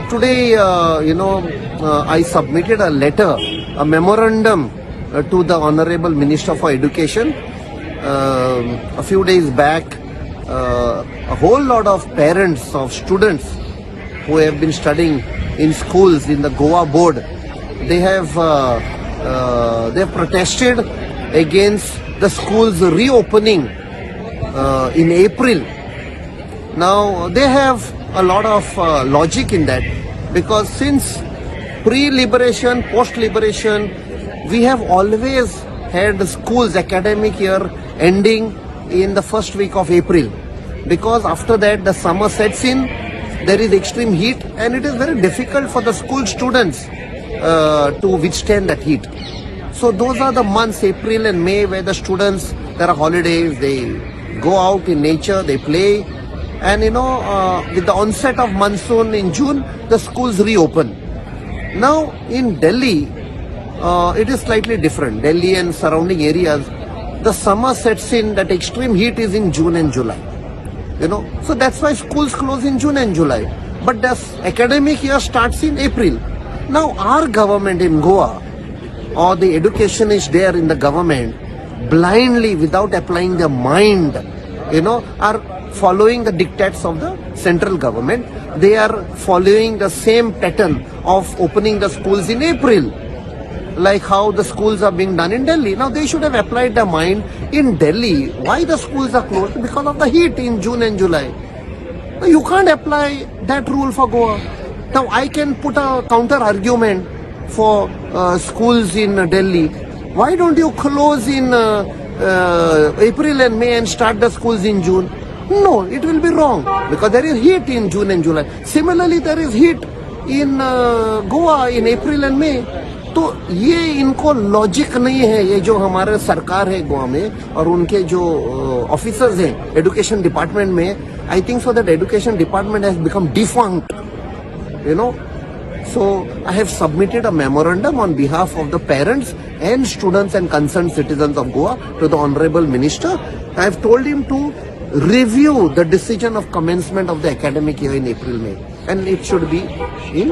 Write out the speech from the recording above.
today, I submitted a letter, a memorandum to the Honorable Minister for Education. A few days back, a whole lot of parents of students who have been studying in schools in the Goa board, they have protested against the schools reopening in April. Now they have a lot of logic in that, because since pre-liberation, post-liberation, we have always had the schools academic year ending in the first week of April, because after that the summer sets in, there is extreme heat, and it is very difficult for the school students to withstand that heat. So those are the months, April and May, where the students, there are holidays, they go out in nature, they play, and with the onset of monsoon in June, the schools reopen. Now in Delhi, it is slightly different. Delhi and surrounding areas, the summer sets in, that extreme heat is in June and July. So that's why schools close in June and July. But the academic year starts in April. Now our government in Goa, or the educationists there in the government, blindly, without applying their mind, are following the dictates of the central government. They are following the same pattern of opening the schools in April, like how the schools are being done in Delhi. Now they should have applied their mind. In Delhi, why the schools are closed? Because of the heat in June and July. Now, you can't apply that rule for Goa. Now I can put a counter argument for schools in Delhi. Why don't you close in April and May and start the schools in June? No, it will be wrong, because there is heat in June and July. Similarly, there is heat in Goa in April and May. तो ये इनको logic नहीं है, ये जो हमारे सरकार है गोवा में और उनके जो ऑफिसर्स हैं एजुकेशन डिपार्टमेंट में, I think so that education department has become defunct, So I have submitted a memorandum on behalf of the parents and students and concerned citizens of Goa to the Honorable Minister. I have told him to review the decision of commencement of the academic year in April, May, and it should be in